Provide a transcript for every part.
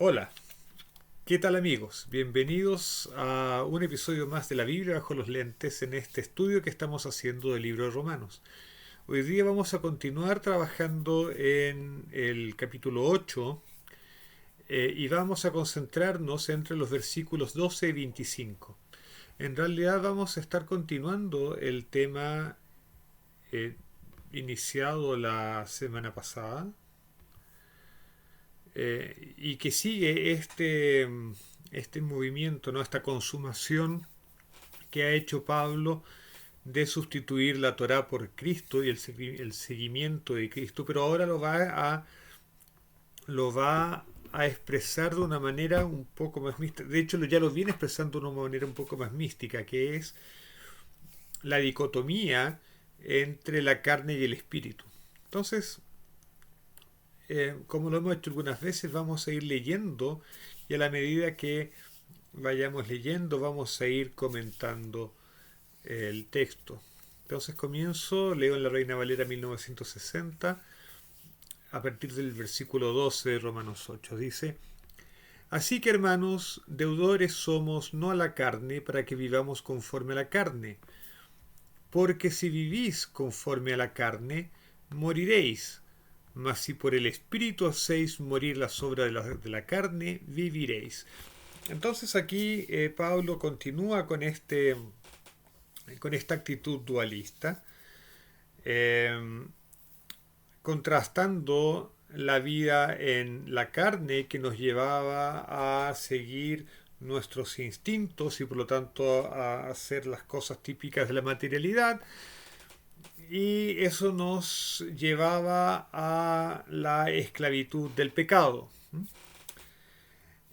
Hola, ¿qué tal amigos? Bienvenidos a un episodio más de la Biblia bajo los lentes en este estudio que estamos haciendo del libro de Romanos. Hoy día vamos a continuar trabajando en el capítulo 8 y vamos a concentrarnos entre los versículos 12 y 25. En realidad vamos a estar continuando el tema eh, iniciado la semana pasada, y que sigue este movimiento, ¿no? Esta consumación que ha hecho Pablo de sustituir la Torá por Cristo y el seguimiento de Cristo, pero ahora lo va a expresar de una manera un poco más mística. De hecho, ya lo viene expresando de una manera un poco más mística, que es la dicotomía entre la carne y el espíritu. Entonces, como lo hemos hecho algunas veces, vamos a ir leyendo y a la medida que vayamos leyendo vamos a ir comentando el texto. Entonces leo en la Reina Valera 1960 a partir del versículo 12 de Romanos 8. Dice, así que hermanos, deudores somos no a la carne para que vivamos conforme a la carne, porque si vivís conforme a la carne, moriréis. Mas si por el Espíritu hacéis morir las obras de la carne, viviréis. Entonces aquí Pablo continúa con esta actitud dualista, eh, contrastando la vida en la carne que nos llevaba a seguir nuestros instintos y por lo tanto a hacer las cosas típicas de la materialidad, y eso nos llevaba a la esclavitud del pecado.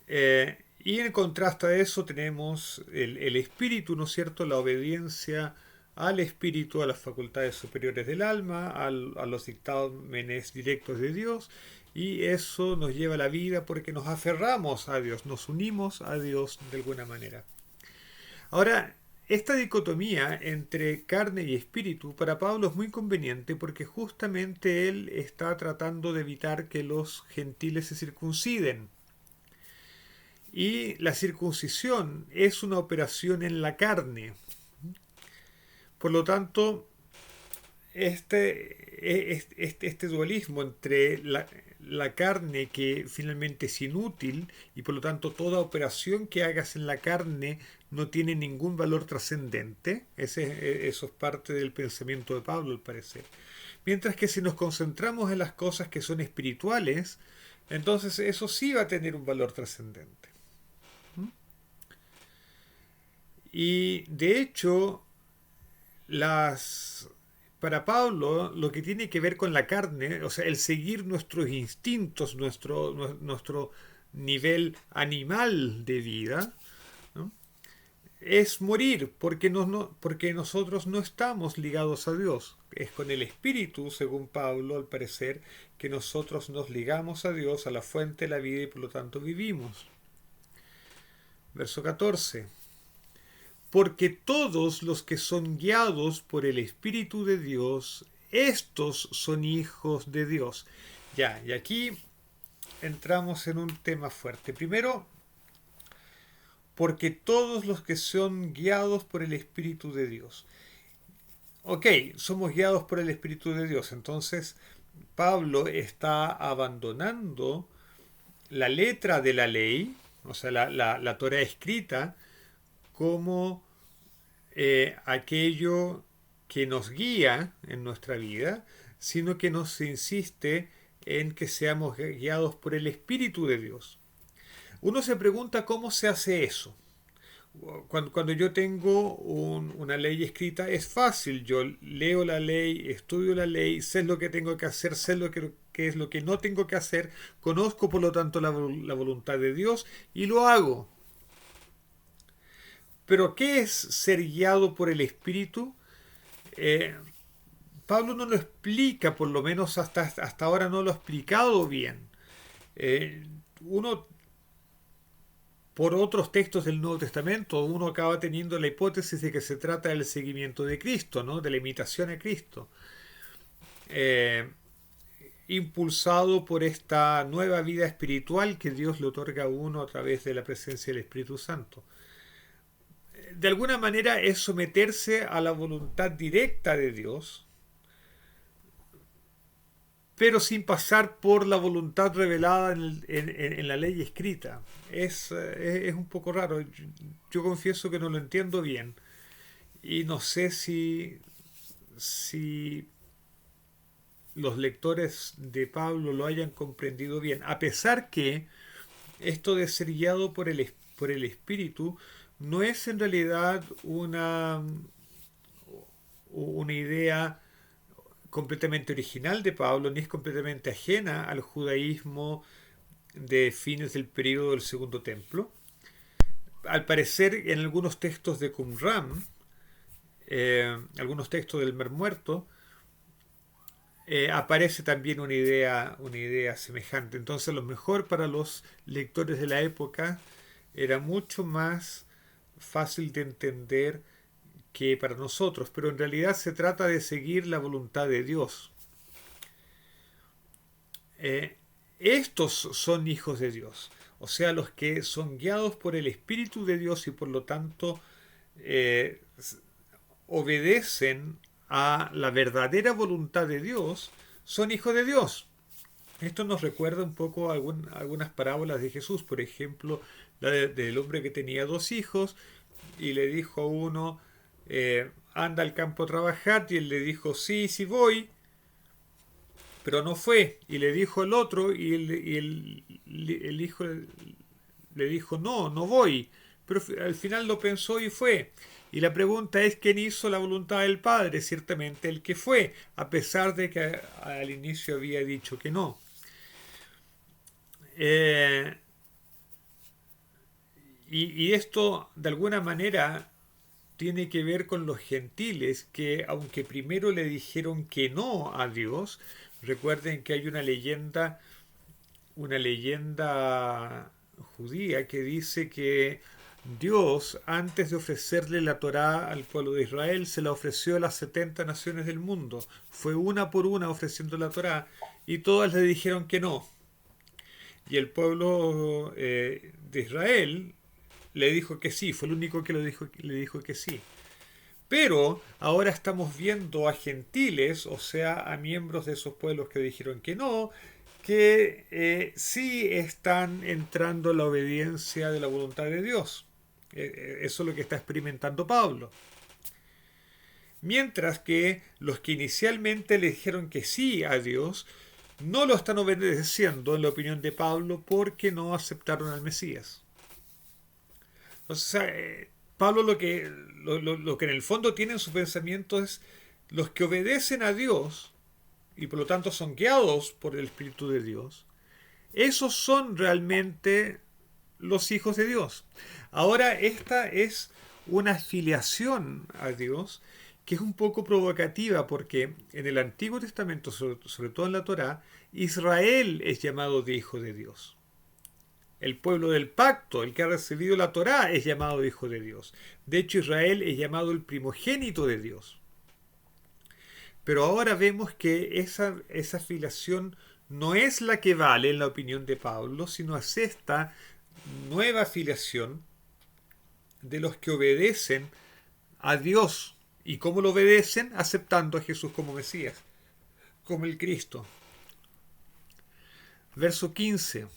Y en contraste a eso tenemos el espíritu, ¿no es cierto? La obediencia al espíritu, a las facultades superiores del alma, a los dictámenes directos de Dios, y eso nos lleva a la vida porque nos aferramos a Dios, nos unimos a Dios de alguna manera. Ahora, esta dicotomía entre carne y espíritu para Pablo es muy conveniente porque justamente él está tratando de evitar que los gentiles se circunciden. Y la circuncisión es una operación en la carne. Por lo tanto, este dualismo entre la carne que finalmente es inútil y por lo tanto toda operación que hagas en la carne no tiene ningún valor trascendente. Eso es parte del pensamiento de Pablo al parecer. Mientras que si nos concentramos en las cosas que son espirituales, entonces eso sí va a tener un valor trascendente. Y de hecho, las para Pablo, lo que tiene que ver con la carne, o sea, el seguir nuestros instintos, nuestro nivel animal de vida, ¿no? Es morir, porque nosotros no estamos ligados a Dios. Es con el Espíritu, según Pablo, al parecer, que nosotros nos ligamos a Dios, a la fuente de la vida, y por lo tanto vivimos. Verso 14. Porque todos los que son guiados por el Espíritu de Dios, estos son hijos de Dios. Ya, y aquí entramos en un tema fuerte. Primero, porque todos los que son guiados por el Espíritu de Dios. Ok, somos guiados por el Espíritu de Dios. Entonces, Pablo está abandonando la letra de la ley, o sea, la Torah escrita, como aquello que nos guía en nuestra vida, sino que nos insiste en que seamos guiados por el Espíritu de Dios. Uno se pregunta cómo se hace eso. Cuando yo tengo una ley escrita es fácil, yo leo la ley, estudio la ley, sé lo que tengo que hacer, sé que es lo que no tengo que hacer, conozco por lo tanto la voluntad de Dios y lo hago. Pero ¿qué es ser guiado por el Espíritu? Eh, Pablo no lo explica, por lo menos hasta ahora no lo ha explicado bien. Eh, Uno, por otros textos del Nuevo Testamento, uno acaba teniendo la hipótesis de que se trata del seguimiento de Cristo, ¿no? De la imitación a Cristo. Eh, impulsado por esta nueva vida espiritual que Dios le otorga a uno a través de la presencia del Espíritu Santo. De alguna manera es someterse a la voluntad directa de Dios, pero sin pasar por la voluntad revelada en la ley escrita. Es un poco raro. Yo confieso que no lo entiendo bien y no sé si los lectores de Pablo lo hayan comprendido bien, a pesar que esto de ser guiado por el Espíritu no es en realidad una idea completamente original de Pablo, ni es completamente ajena al judaísmo de fines del periodo del Segundo Templo. Al parecer, en algunos textos de Qumran, algunos textos del Mar Muerto, aparece también una idea semejante. Entonces, a lo mejor para los lectores de la época era mucho más fácil de entender que para nosotros, pero en realidad se trata de seguir la voluntad de Dios. Eh, Estos son hijos de Dios, o sea, los que son guiados por el Espíritu de Dios y por lo tanto eh, obedecen a la verdadera voluntad de Dios, son hijos de Dios. Esto nos recuerda un poco algunas parábolas de Jesús, por ejemplo, del hombre que tenía dos hijos y le dijo a uno, anda al campo a trabajar, y él le dijo, sí, sí voy, pero no fue. Y le dijo el otro, el hijo le dijo, no, no voy. Pero al final lo pensó y fue. Y la pregunta es, ¿quién hizo la voluntad del Padre? Ciertamente el que fue, a pesar de que al inicio había dicho que no. Eh, y esto, de alguna manera, tiene que ver con los gentiles que, aunque primero le dijeron que no a Dios, recuerden que hay una leyenda judía que dice que Dios, antes de ofrecerle la Torá al pueblo de Israel, se la ofreció a las 70 naciones del mundo. Fue una por una ofreciendo la Torá y todas le dijeron que no. Y el pueblo de Israel le dijo que sí, fue el único que le dijo que sí. Pero ahora estamos viendo a gentiles, o sea, a miembros de esos pueblos que dijeron que no, que sí están entrando en la obediencia de la voluntad de Dios. Eso es lo que está experimentando Pablo. Mientras que los que inicialmente le dijeron que sí a Dios, no lo están obedeciendo, en la opinión de Pablo, porque no aceptaron al Mesías. O sea, Pablo lo que en el fondo tiene en su pensamiento es los que obedecen a Dios y por lo tanto son guiados por el Espíritu de Dios, esos son realmente los hijos de Dios. Ahora, esta es una filiación a Dios que es un poco provocativa porque en el Antiguo Testamento, sobre todo en la Torá, Israel es llamado de hijo de Dios. El pueblo del pacto, el que ha recibido la Torá, es llamado hijo de Dios. De hecho, Israel es llamado el primogénito de Dios. Pero ahora vemos que esa filiación no es la que vale en la opinión de Pablo, sino es esta nueva filiación de los que obedecen a Dios. ¿Y cómo lo obedecen? Aceptando a Jesús como Mesías, como el Cristo. Verso 15.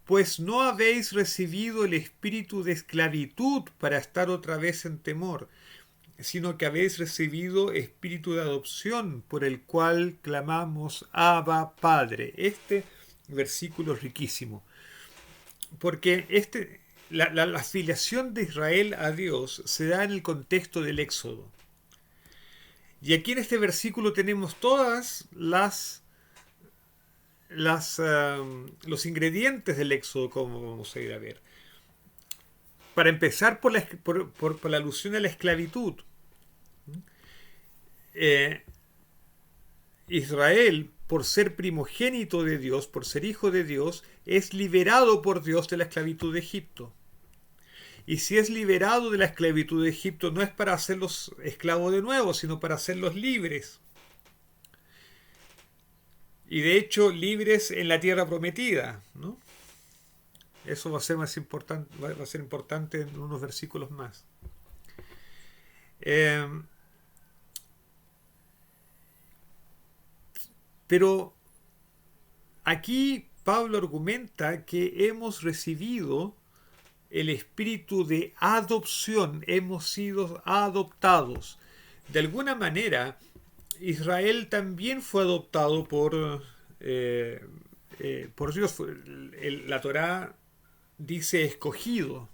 Pues no habéis recibido el espíritu de esclavitud para estar otra vez en temor, sino que habéis recibido espíritu de adopción, por el cual clamamos Abba Padre. Este versículo es riquísimo, porque la filiación de Israel a Dios se da en el contexto del Éxodo. Y aquí en este versículo tenemos todas los ingredientes del Éxodo, como vamos a ir a ver. Para empezar por la alusión a la esclavitud. Israel, por ser primogénito de Dios, por ser hijo de Dios, es liberado por Dios de la esclavitud de Egipto. Y si es liberado de la esclavitud de Egipto, no es para hacerlos esclavos de nuevo, sino para hacerlos libres. y de hecho libres en la tierra prometida, ¿no? Eso va a ser más importante, va a ser importante en unos versículos más. Eh, pero aquí Pablo argumenta que hemos recibido el espíritu de adopción, hemos sido adoptados. De alguna manera, Israel también fue adoptado por Dios. La Torá dice escogido,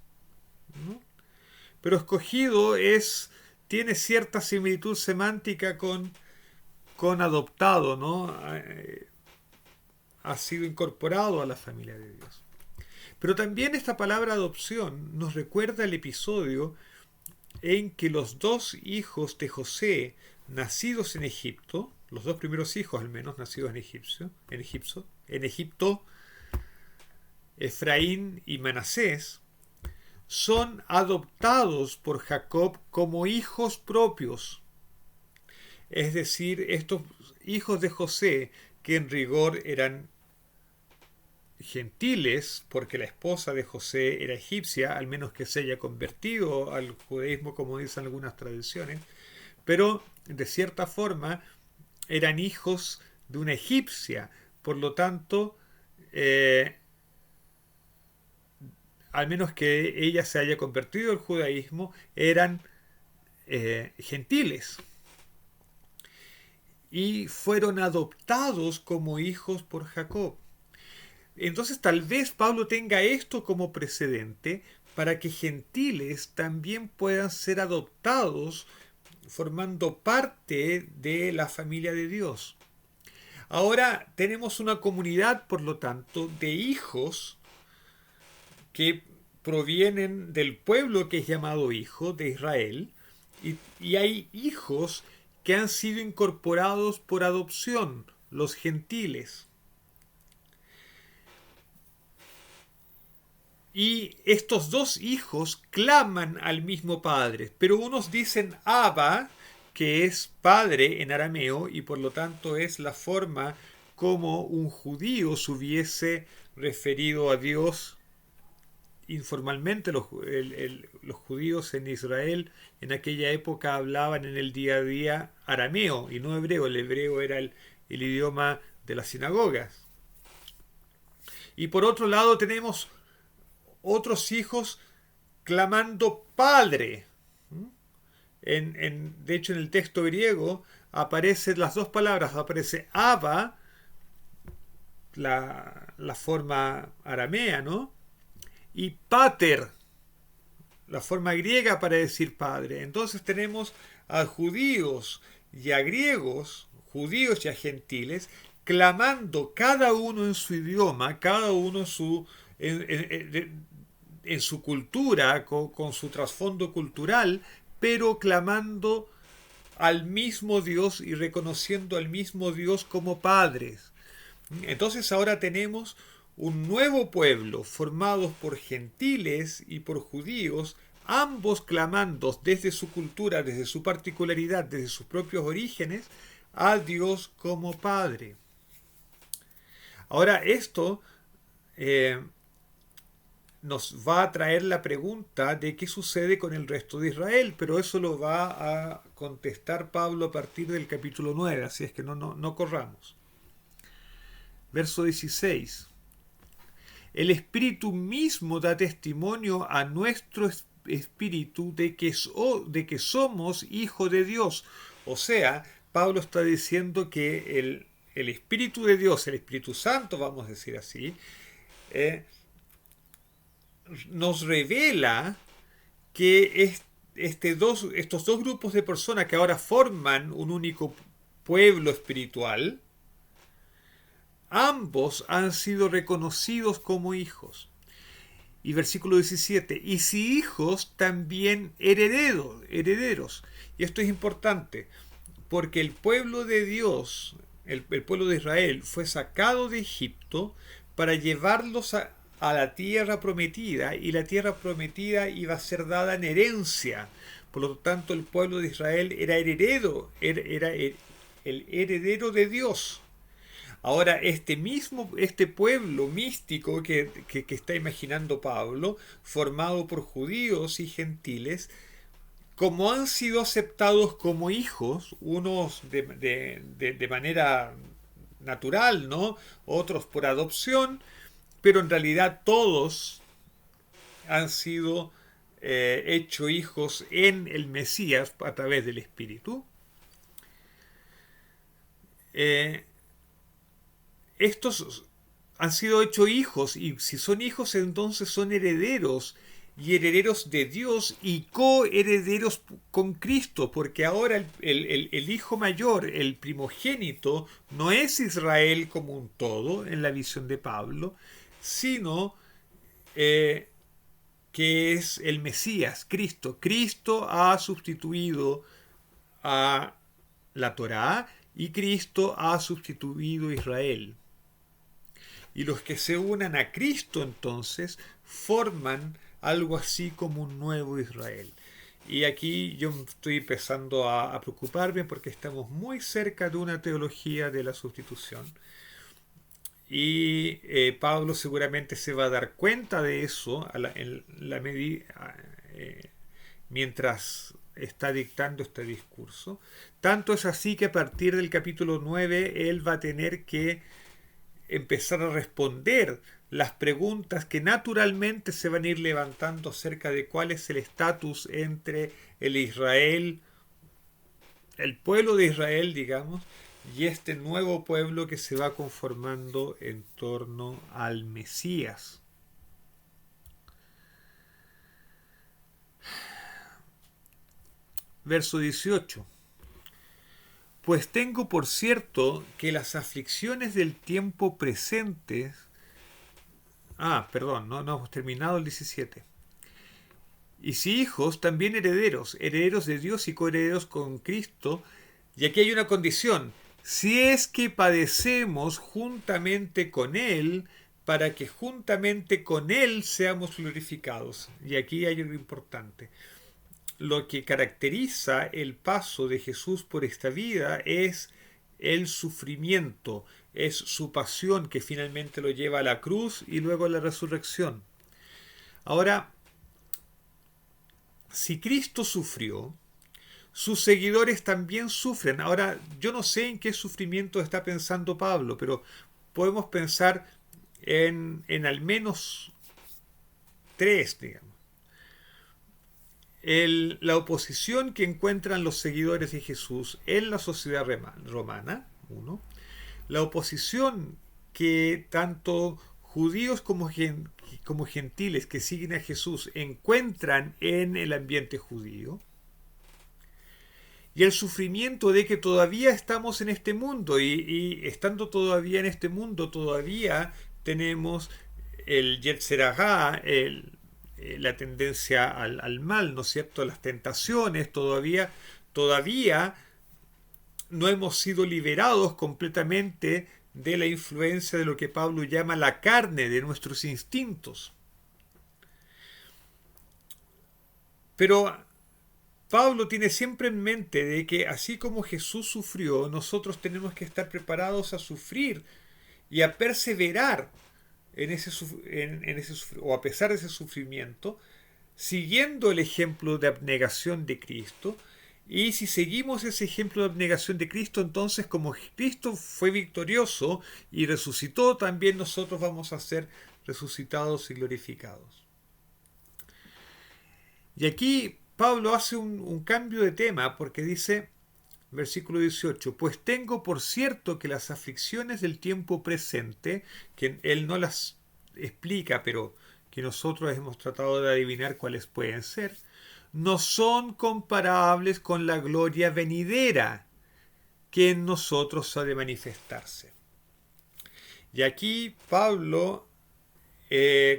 ¿no? Pero escogido tiene cierta similitud semántica con adoptado, ¿no? Ha sido incorporado a la familia de Dios. Pero también esta palabra adopción nos recuerda el episodio en que los dos hijos de José, nacidos en Egipto, los dos primeros hijos al menos nacidos en Egipto, Efraín y Manasés, son adoptados por Jacob como hijos propios. Es decir, estos hijos de José, que en rigor eran gentiles, porque la esposa de José era egipcia, al menos que se haya convertido al judaísmo, como dicen algunas tradiciones, pero de cierta forma eran hijos de una egipcia, por lo tanto, al menos que ella se haya convertido al judaísmo, eran gentiles y fueron adoptados como hijos por Jacob. Entonces tal vez Pablo tenga esto como precedente para que gentiles también puedan ser adoptados formando parte de la familia de Dios. Ahora tenemos una comunidad, por lo tanto, de hijos que provienen del pueblo que es llamado hijo de Israel, y hay hijos que han sido incorporados por adopción, los gentiles. Y estos dos hijos claman al mismo padre, pero unos dicen Abba, que es padre en arameo, y por lo tanto es la forma como un judío se hubiese referido a Dios informalmente. Los judíos en Israel en aquella época hablaban en el día a día arameo y no hebreo. El hebreo era el idioma de las sinagogas. Y por otro lado tenemos otros hijos clamando Padre. De hecho, en el texto griego aparecen las dos palabras. Aparece Abba, la forma aramea, ¿no? Y Pater, la forma griega para decir Padre. Entonces tenemos a judíos y a griegos, judíos y a gentiles, clamando cada uno en su idioma, cada uno en su cultura, con su trasfondo cultural, pero clamando al mismo Dios y reconociendo al mismo Dios como padres. Entonces ahora tenemos un nuevo pueblo formados por gentiles y por judíos, ambos clamando desde su cultura, desde su particularidad, desde sus propios orígenes, a Dios como Padre. Ahora esto nos va a traer la pregunta de qué sucede con el resto de Israel, pero eso lo va a contestar Pablo a partir del capítulo 9, así es que no corramos. Verso 16. El Espíritu mismo da testimonio a nuestro espíritu de que somos hijos de Dios. O sea, Pablo está diciendo que el Espíritu de Dios, el Espíritu Santo, vamos a decir así, nos revela que estos dos grupos de personas que ahora forman un único pueblo espiritual, ambos han sido reconocidos como hijos. Y versículo 17, y si hijos, también herederos. Y esto es importante, porque el pueblo de Dios, el pueblo de Israel, fue sacado de Egipto para llevarlos a la tierra prometida, y la tierra prometida iba a ser dada en herencia. Por lo tanto, el pueblo de Israel era el heredero de Dios. Ahora, este pueblo místico que está imaginando Pablo, formado por judíos y gentiles, como han sido aceptados como hijos, unos de manera natural, ¿no? Otros por adopción, pero en realidad todos han sido hechos hijos en el Mesías a través del Espíritu. Eh, Estos han sido hechos hijos, y si son hijos entonces son herederos, y herederos de Dios y coherederos con Cristo, porque ahora el hijo mayor, el primogénito, no es Israel como un todo en la visión de Pablo, sino eh, que es el Mesías, Cristo. Cristo ha sustituido a la Torá y Cristo ha sustituido a Israel. Y los que se unan a Cristo entonces forman algo así como un nuevo Israel. Y aquí yo estoy empezando a preocuparme porque estamos muy cerca de una teología de la sustitución. Y Pablo seguramente se va a dar cuenta de eso en la medida, mientras está dictando este discurso. Tanto es así que a partir del capítulo 9 él va a tener que empezar a responder las preguntas que naturalmente se van a ir levantando acerca de cuál es el estatus entre el Israel, el pueblo de Israel, digamos, y este nuevo pueblo que se va conformando en torno al Mesías. Verso 18. Pues tengo por cierto que las aflicciones del tiempo presente... perdón, no hemos terminado el 17. Y si hijos, también herederos, herederos de Dios y coherederos con Cristo. Y aquí hay una condición: si es que padecemos juntamente con Él, para que juntamente con Él seamos glorificados. Y aquí hay algo importante. Lo que caracteriza el paso de Jesús por esta vida es el sufrimiento, es su pasión que finalmente lo lleva a la cruz y luego a la resurrección. Ahora, si Cristo sufrió, sus seguidores también sufren. Ahora, yo no sé en qué sufrimiento está pensando Pablo, pero podemos pensar en al menos tres, digamos. La oposición que encuentran los seguidores de Jesús en la sociedad romana, uno. La oposición que tanto judíos como gentiles que siguen a Jesús encuentran en el ambiente judío. Y el sufrimiento de que todavía estamos en este mundo y estando todavía en este mundo todavía tenemos el Yetzer Hara, la tendencia al mal, ¿no es cierto? Las tentaciones, todavía no hemos sido liberados completamente de la influencia de lo que Pablo llama la carne, de nuestros instintos. Pero Pablo tiene siempre en mente de que así como Jesús sufrió, nosotros tenemos que estar preparados a sufrir y a perseverar o a pesar de ese sufrimiento, siguiendo el ejemplo de abnegación de Cristo. Y si seguimos ese ejemplo de abnegación de Cristo, entonces como Cristo fue victorioso y resucitó, también nosotros vamos a ser resucitados y glorificados. Y aquí Pablo hace un cambio de tema porque dice, versículo 18, pues tengo por cierto que las aflicciones del tiempo presente, que él no las explica, pero que nosotros hemos tratado de adivinar cuáles pueden ser, no son comparables con la gloria venidera que en nosotros ha de manifestarse. Y aquí Pablo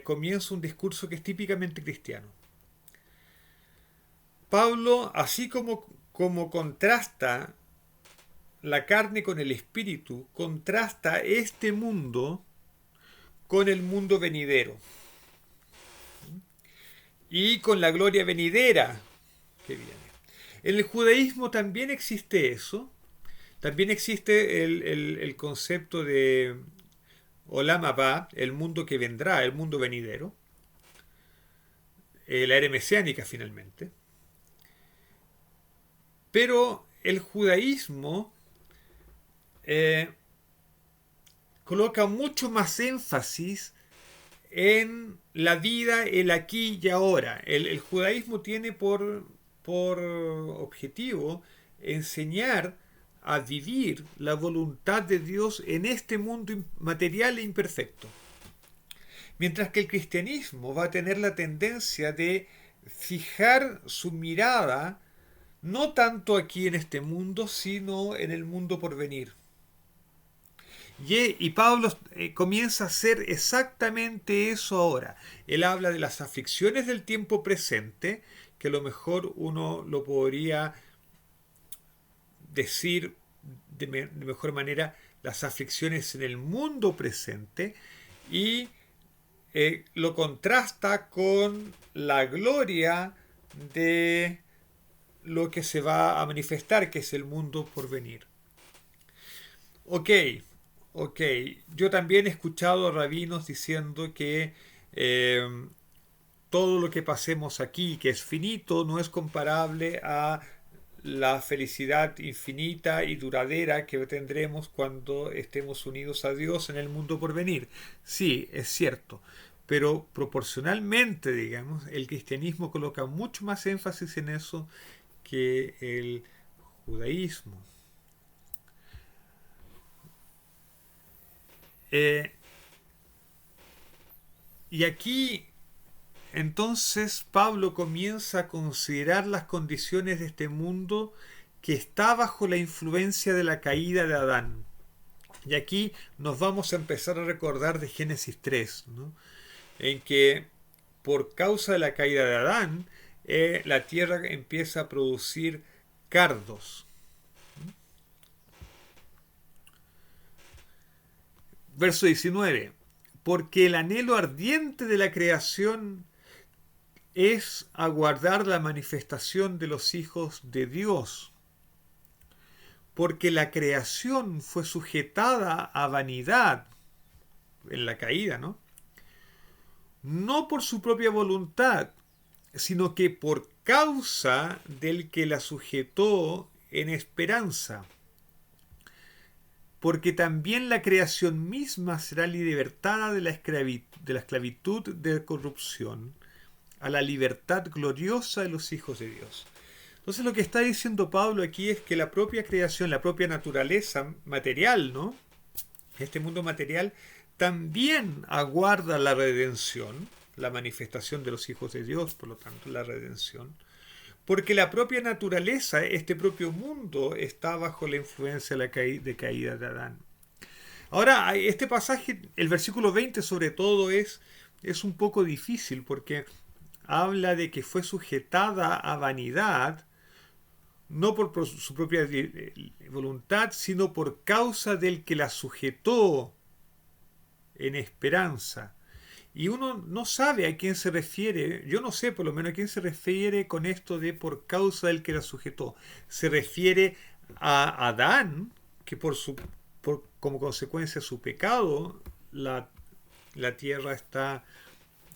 comienza un discurso que es típicamente cristiano. Pablo, así como contrasta la carne con el espíritu, contrasta este mundo con el mundo venidero y con la gloria venidera que viene. En el judaísmo también existe eso, También existe el concepto de Olam Abba, el mundo que vendrá, el mundo venidero, la era mesiánica finalmente. Pero el judaísmo eh, coloca mucho más énfasis en la vida, el aquí y ahora. El judaísmo tiene por objetivo enseñar a vivir la voluntad de Dios en este mundo material e imperfecto. Mientras que el cristianismo va a tener la tendencia de fijar su mirada no tanto aquí en este mundo, sino en el mundo por venir. Y Pablo comienza a hacer exactamente eso ahora. Él habla de las aflicciones del tiempo presente, que a lo mejor uno lo podría decir de mejor manera, las aflicciones en el mundo presente, y lo contrasta con la gloria de lo que se va a manifestar, que es el mundo por venir. Ok, ok. Yo también he escuchado a rabinos diciendo que eh, todo lo que pasemos aquí, que es finito, no es comparable a la felicidad infinita y duradera que tendremos cuando estemos unidos a Dios en el mundo por venir. Sí, es cierto, pero proporcionalmente, digamos, el cristianismo coloca mucho más énfasis en eso que el judaísmo. Eh, y aquí entonces Pablo comienza a considerar las condiciones de este mundo que está bajo la influencia de la caída de Adán. Y aquí nos vamos a empezar a recordar de Génesis 3, ¿no? En que por causa de la caída de Adán, la tierra empieza a producir cardos. Verso 19. Porque el anhelo ardiente de la creación es aguardar la manifestación de los hijos de Dios. Porque la creación fue sujetada a vanidad en la caída, ¿no? No por su propia voluntad, sino que por causa del que la sujetó en esperanza. Porque también la creación misma será libertada de la esclavitud de corrupción a la libertad gloriosa de los hijos de Dios. Entonces lo que está diciendo Pablo aquí es que la propia creación, la propia naturaleza material, ¿no? Este mundo material también aguarda la redención, la manifestación de los hijos de Dios, por lo tanto, la redención. Porque la propia naturaleza, este propio mundo, está bajo la influencia de la caída de Adán. Ahora, este pasaje, el versículo 20 sobre todo, es un poco difícil porque habla de que fue sujetada a vanidad, no por su propia voluntad, sino por causa del que la sujetó en esperanza. Y uno no sabe a quién se refiere, yo no sé por lo menos a quién se refiere con esto de por causa del que la sujetó. Se refiere a Adán, que como consecuencia de su pecado, la tierra está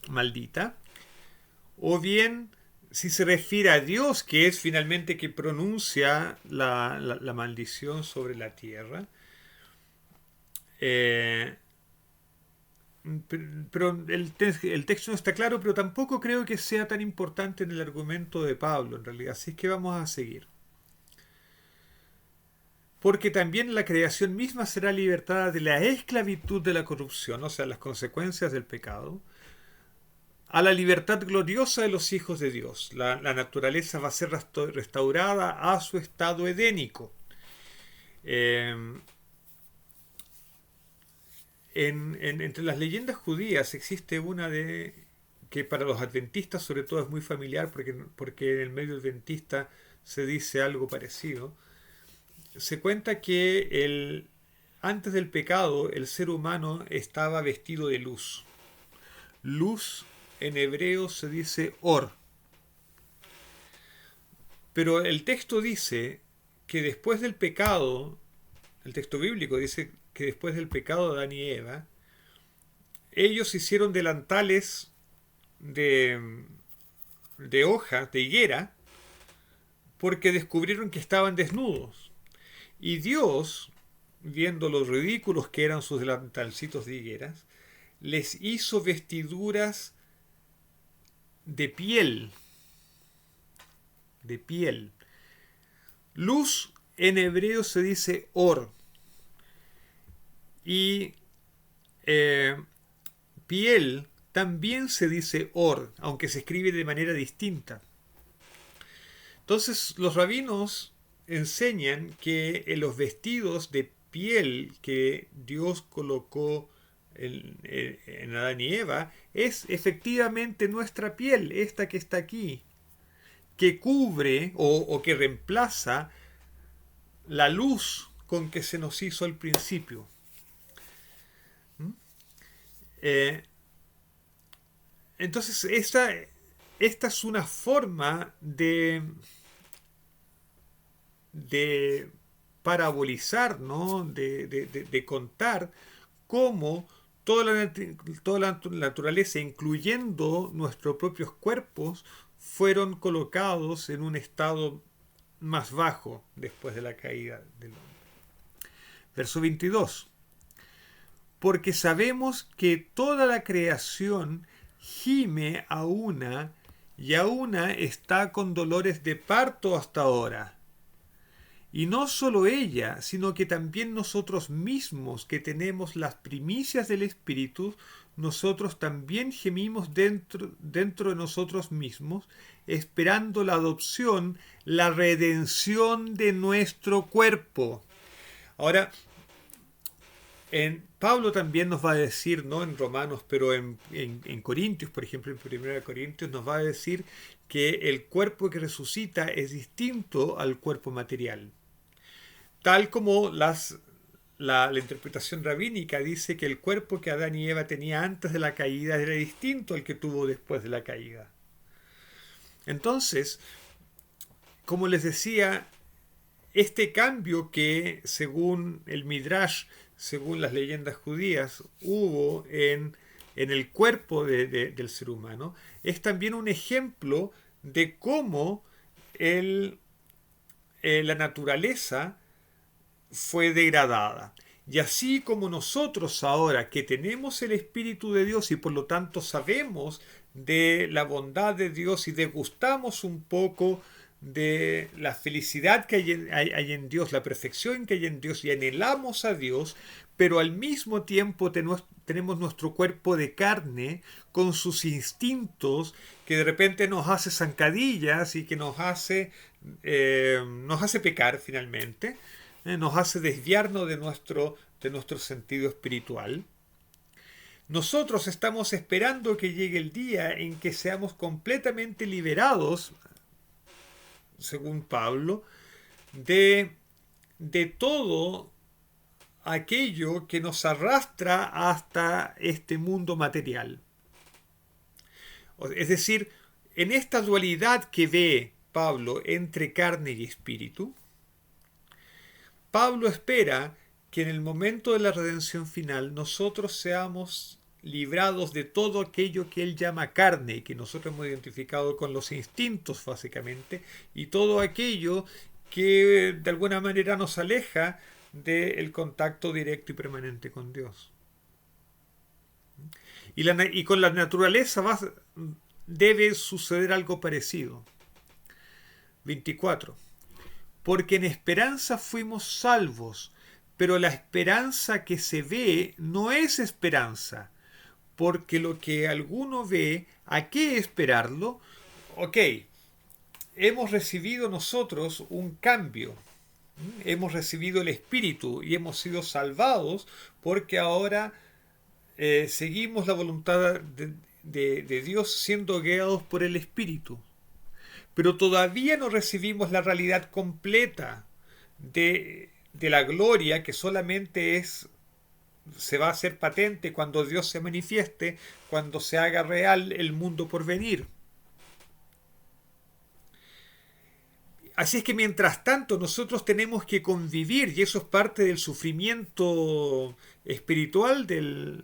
maldita. O bien, si se refiere a Dios, que es finalmente que pronuncia la maldición sobre la tierra. Pero el texto no está claro, pero tampoco creo que sea tan importante en el argumento de Pablo, en realidad. Así es que vamos a seguir. Porque también la creación misma será libertada de la esclavitud de la corrupción, o sea, las consecuencias del pecado, a la libertad gloriosa de los hijos de Dios. La naturaleza va a ser restaurada a su estado edénico. Entre las leyendas judías existe una que para los adventistas sobre todo es muy familiar porque en el medio adventista se dice algo parecido. Se cuenta que antes del pecado el ser humano estaba vestido de luz. Luz en hebreo se dice or. Pero el texto dice que después del pecado el texto bíblico dice que después del pecado de Adán y Eva, ellos hicieron delantales de, de hojas, de higuera, porque descubrieron que estaban desnudos. Y Dios, viendo los ridículos que eran sus delantalcitos de higueras, les hizo vestiduras de piel, de piel. Luz en hebreo se dice or, y eh, piel también se dice or, aunque se escribe de manera distinta. Entonces los rabinos enseñan que en los vestidos de piel que Dios colocó en Adán y Eva es efectivamente nuestra piel, esta que está aquí, que cubre o que reemplaza la luz con que se nos hizo al principio. Eh, entonces esta es una forma de parabolizar, ¿no? De contar cómo toda la naturaleza, incluyendo nuestros propios cuerpos, fueron colocados en un estado más bajo después de la caída del hombre. Verso 22. Porque sabemos que toda la creación gime a una y a una está con dolores de parto hasta ahora. Y no solo ella, sino que también nosotros mismos que tenemos las primicias del Espíritu, nosotros también gemimos dentro de nosotros mismos, esperando la adopción, la redención de nuestro cuerpo. Ahora, Pablo también nos va a decir, no en Romanos, pero en Corintios, por ejemplo, en 1 Corintios, nos va a decir que el cuerpo que resucita es distinto al cuerpo material. Tal como la interpretación rabínica dice que el cuerpo que Adán y Eva tenía antes de la caída era distinto al que tuvo después de la caída. Entonces, como les decía, este cambio que según el Midrash, según las leyendas judías, hubo en el cuerpo del ser humano, es también un ejemplo de cómo la naturaleza fue degradada. Y así como nosotros ahora que tenemos el Espíritu de Dios y por lo tanto sabemos de la bondad de Dios y degustamos un poco de la felicidad que hay en Dios, la perfección que hay en Dios y anhelamos a Dios, pero al mismo tiempo tenemos nuestro cuerpo de carne con sus instintos que de repente nos hace zancadillas y que nos hace pecar finalmente, nos hace desviarnos de nuestro sentido espiritual. Nosotros estamos esperando que llegue el día en que seamos completamente liberados, según Pablo, de todo aquello que nos arrastra hasta este mundo material. Es decir, en esta dualidad que ve Pablo entre carne y espíritu, Pablo espera que en el momento de la redención final nosotros seamos librados de todo aquello que él llama carne, que nosotros hemos identificado con los instintos básicamente, y todo aquello que de alguna manera nos aleja del contacto directo y permanente con Dios. Y con la naturaleza debe suceder algo parecido. 24. Porque en esperanza fuimos salvos, pero la esperanza que se ve no es esperanza, porque lo que alguno ve, ¿a qué esperarlo? Ok, hemos recibido nosotros un cambio, hemos recibido el Espíritu y hemos sido salvados porque ahora seguimos la voluntad de Dios siendo guiados por el Espíritu. Pero todavía no recibimos la realidad completa de la gloria que solamente se va a hacer patente cuando Dios se manifieste, cuando se haga real el mundo por venir. Así es que mientras tanto nosotros tenemos que convivir, y eso es parte del sufrimiento espiritual del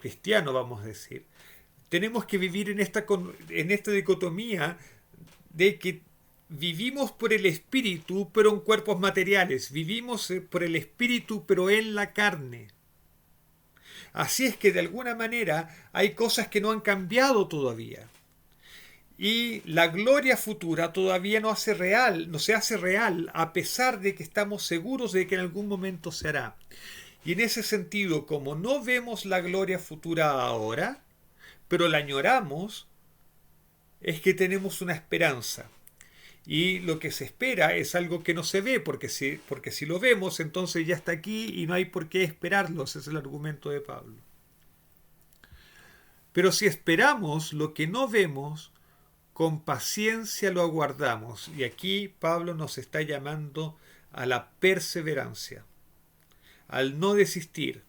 cristiano, vamos a decir. Tenemos que vivir en esta dicotomía de que vivimos por el espíritu, pero en cuerpos materiales. Vivimos por el espíritu, pero en la carne. Así es que de alguna manera hay cosas que no han cambiado todavía. Y la gloria futura todavía no se hace real, a pesar de que estamos seguros de que en algún momento se hará. Y en ese sentido, como no vemos la gloria futura ahora, pero la añoramos, es que tenemos una esperanza. Y lo que se espera es algo que no se ve, porque si lo vemos, entonces ya está aquí y no hay por qué esperarlo. Ese es el argumento de Pablo. Pero si esperamos lo que no vemos, con paciencia lo aguardamos. Y aquí Pablo nos está llamando a la perseverancia, al no desistir.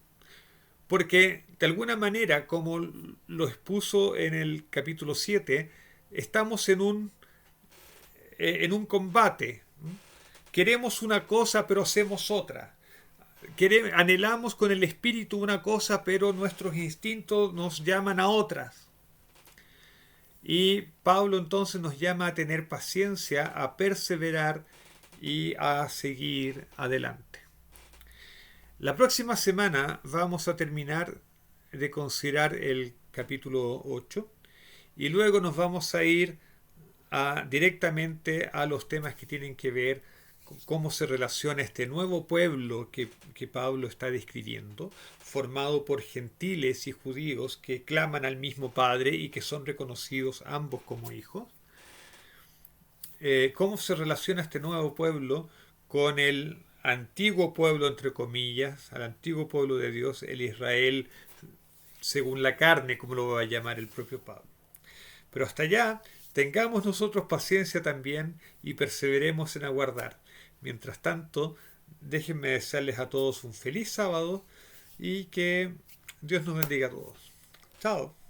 Porque de alguna manera, como lo expuso en el capítulo 7, estamos en un combate. Queremos una cosa pero hacemos otra. Anhelamos con el espíritu una cosa pero nuestros instintos nos llaman a otras. Y Pablo entonces nos llama a tener paciencia, a perseverar y a seguir adelante. La próxima semana vamos a terminar de considerar el capítulo 8 y luego nos vamos a ir directamente a los temas que tienen que ver con cómo se relaciona este nuevo pueblo que Pablo está describiendo, formado por gentiles y judíos que claman al mismo Padre y que son reconocidos ambos como hijos. Cómo se relaciona este nuevo pueblo con el antiguo pueblo, entre comillas, al antiguo pueblo de Dios, el Israel según la carne, como lo va a llamar el propio Pablo. Pero hasta allá, tengamos nosotros paciencia también y perseveremos en aguardar. Mientras tanto, déjenme desearles a todos un feliz sábado y que Dios nos bendiga a todos. Chao.